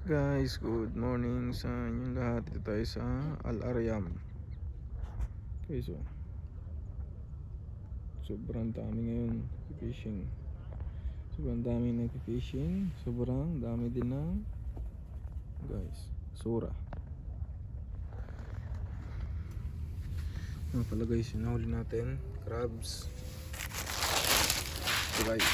Guys, good morning sa inyong lahat. Dito tayo sa Al Aryam. Okay, so sobrang dami ngayon fishing. Sobrang dami nag-fishing. Sobrang dami din ng guys, sura. Ano pala guys, sinahuli natin crabs. So guys,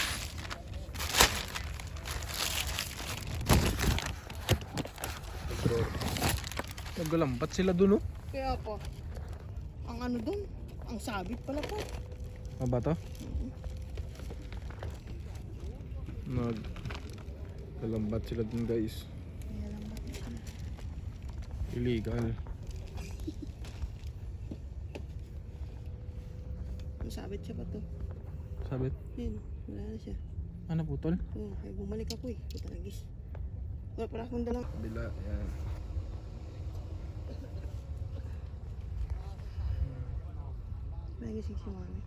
naggalambat sila dun, oh. Kaya po, ang ano dun, ang sabit pala po. Ano ba to? Naggalambat sila dun guys. Illegal. Ang sabit siya pa to. Sabit? Yun, wala na siya. Ano putol? Oo, kaya bumalik ako eh. Ito talagis. Wala pala akong dalang. Bila, yan. Nagising si mami.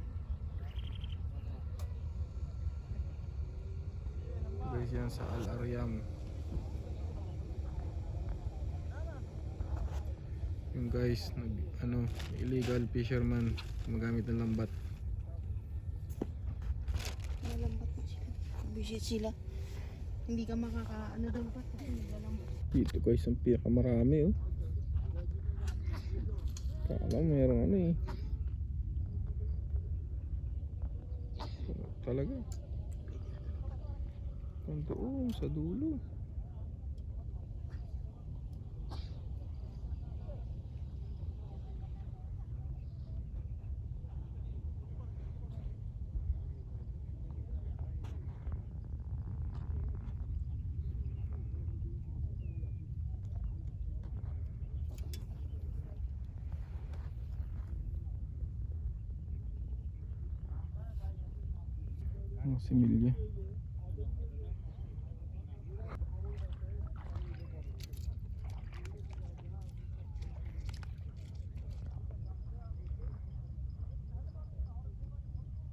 Guys, yan sa Al Aryam. Yung guys, illegal fisherman gumagamit ng lambat. Malambat na sila. Visit sila. Hindi ka makakaano doon pa. Kasi malambat. Dito guys, ang pinakamarami, oh. Kala mayroong ano eh. Talaga. Doon sa dulo. Similya.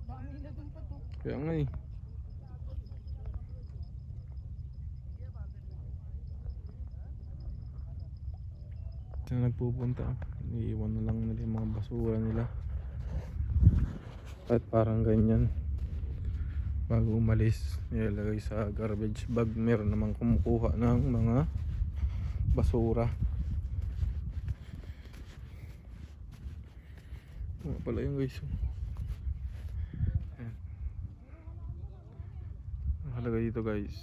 Dami nila doon pa to. Kaya nga eh. Saan nagpupunta? Iiwan na lang nila yung mga basura nila. At parang ganyan. Bago umalis, nilalagay sa garbage bag. Meron namang kumukuha ng mga basura. Ano pala yung guys? Ayan. Nakalagay dito guys.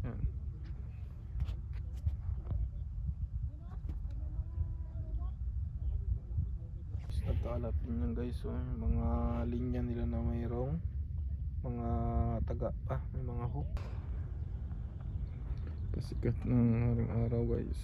Ayan. Nagkaalat din yan guys, so, mga linya nila na mayroong mga taga pa, may mga hook. Pasikat ng haring araw guys.